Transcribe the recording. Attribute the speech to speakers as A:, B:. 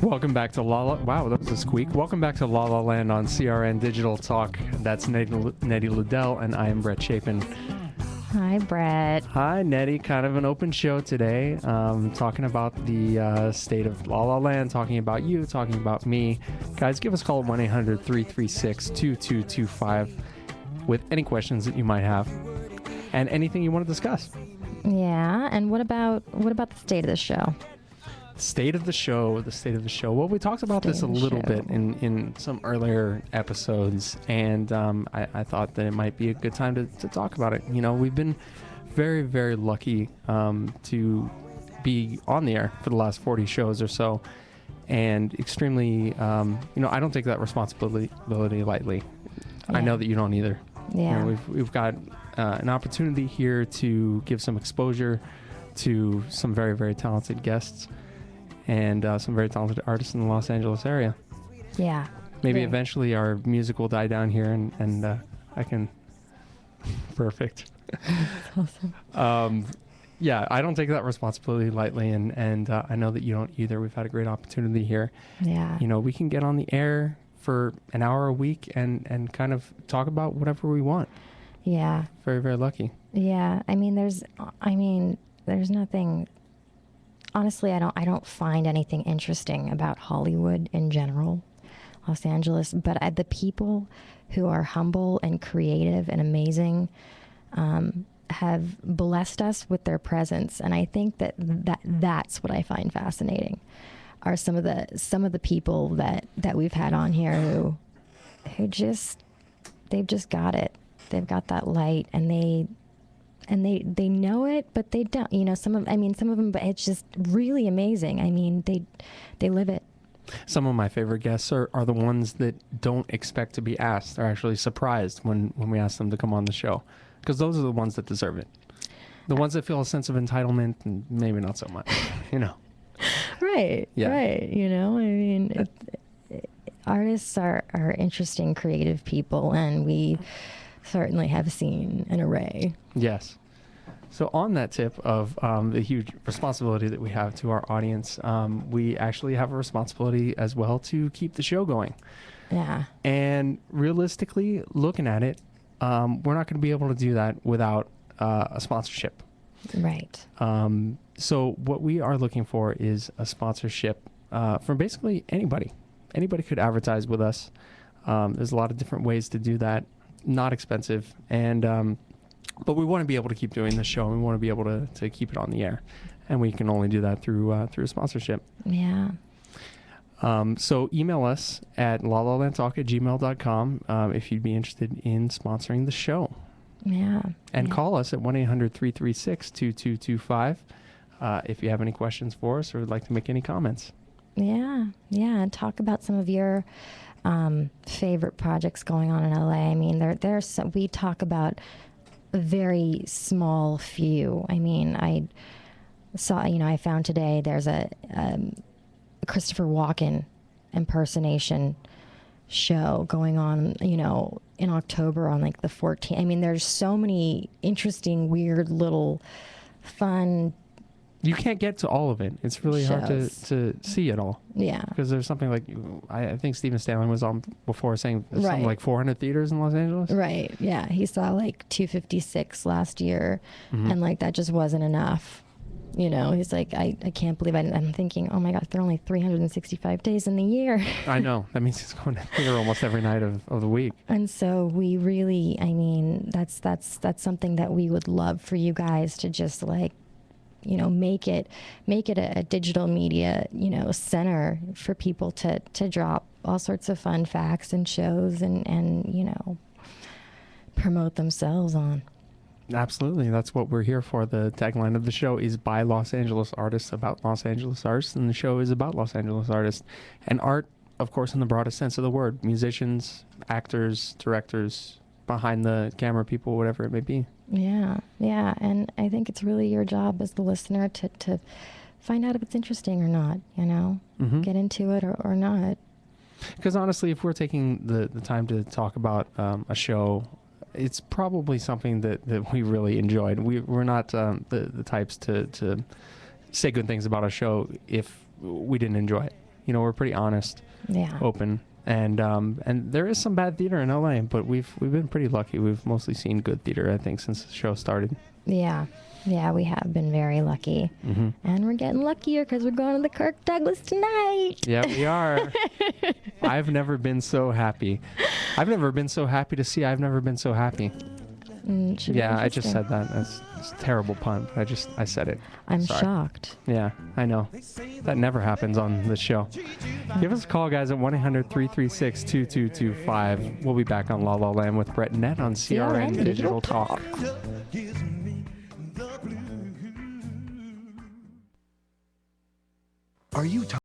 A: Welcome back to La La... Wow, that was a squeak. Welcome back to La La Land on CRN Digital Talk. That's Nettie Liddell, and I am Brett Chapin.
B: Hi, Brett.
A: Hi, Nettie. Kind of an open show today. Talking about the state of La La Land, talking about you, talking about me. Guys, give us a call at 1-800-336-2225 with any questions that you might have and anything you want to discuss.
B: Yeah, and what about the state of the show?
A: The state of the show. Well, we talked about this a little bit in some earlier episodes, and I thought that it might be a good time to talk about it. You know, we've been very, very lucky to be on the air for the last 40 shows or so, and extremely, I don't take that responsibility lightly. Yeah. I know that you don't either.
B: Yeah.
A: You know, we've got an opportunity here to give some exposure to some very, very talented guests and some very talented artists in the Los Angeles area.
B: Yeah.
A: Maybe eventually our music will die down here and I can... Perfect.
B: That's awesome.
A: Yeah, I don't take that responsibility lightly, and I know that you don't either. We've had a great opportunity here.
B: Yeah.
A: You know, we can get on the air for an hour a week and kind of talk about whatever we want.
B: Yeah.
A: Very, very lucky.
B: Yeah. I mean, there's nothing... Honestly, I don't find anything interesting about Hollywood in general, Los Angeles, but the people who are humble and creative and amazing have blessed us with their presence, and I think that's what I find fascinating. Are some of the people that we've had on here who they've just got it. They've got that light, and they know it, but they don't. You know, some of them, but it's just really amazing. I mean, they live it.
A: Some of my favorite guests are the ones that don't expect to be asked. They're actually surprised when we ask them to come on the show, because those are the ones that deserve it. The ones that feel a sense of entitlement, and maybe not so much, you know.
B: Right.
A: Yeah.
B: Right. You know, I mean, artists are interesting, creative people, and we certainly have seen an array.
A: Yes. So on that tip of the huge responsibility that we have to our audience, we actually have a responsibility as well to keep the show going.
B: Yeah.
A: And realistically, looking at it, we're not going to be able to do that without a sponsorship.
B: Right.
A: So what we are looking for is a sponsorship from basically anybody. Anybody could advertise with us. There's a lot of different ways to do that. Not expensive, and but we want to be able to keep doing this show, and we want to be able to keep it on the air, and we can only do that through a sponsorship.
B: Yeah.
A: So email us at lalalandtalk@gmail.com if you'd be interested in sponsoring the show.
B: Yeah.
A: And call us at 1-800-336-2225 if you have any questions for us or would like to make any comments.
B: Yeah. Yeah. And talk about some of your favorite projects going on in LA. I mean, there's some, we talk about a very small few. I mean, I saw, I found today there's a Christopher Walken impersonation show going on, in October on like the 14th. I mean, there's so many interesting, weird little fun.
A: You can't get to all of it. It's really hard to see it all.
B: Yeah.
A: Because there's something like, I think Stephen Stanley was on before saying something like 400 theaters in Los Angeles.
B: Right. Yeah. He saw like 256 last year, and like that just wasn't enough. He's like, I can't believe I'm thinking, oh my gosh, there are only 365 days in the year. I know.
A: That means he's going to theater almost every night of the week.
B: And so we really, that's something that we would love for you guys to just like, make it a digital media, center for people to drop all sorts of fun facts and shows and promote themselves on.
A: Absolutely. That's what we're here for. The tagline of the show is by Los Angeles artists, about Los Angeles artists, and the show is about Los Angeles artists. And art, of course, in the broadest sense of the word. Musicians, actors, directors, behind the camera people, whatever it may be.
B: Yeah, yeah. And I think it's really your job as the listener to find out if it's interesting or not, get into it or not.
A: Because honestly, if we're taking the time to talk about a show, it's probably something that we really enjoyed. We're not the types to say good things about a show if we didn't enjoy it. You know, we're pretty honest,
B: Yeah.
A: open, and there is some bad theater in LA, but we've been pretty lucky. We've mostly seen good theater, I think, since the show started.
B: Yeah. Yeah, we have been very lucky.
A: Mm-hmm.
B: And we're getting luckier because we're going to the Kirk Douglas tonight.
A: Yeah, we are. I've never been so happy. I've never been so happy to see I've Never Been So Happy.
B: Should be
A: Yeah, I just
B: interesting.
A: said that. It's a terrible pun. I said it.
B: I'm
A: Sorry.
B: shocked.
A: Yeah, I know. That never happens on this show. Give us a call, guys, at 1-800-336-2225. We'll be back on La La Land with Brett and Nett on CRN Digital Talk.
C: Are you tired?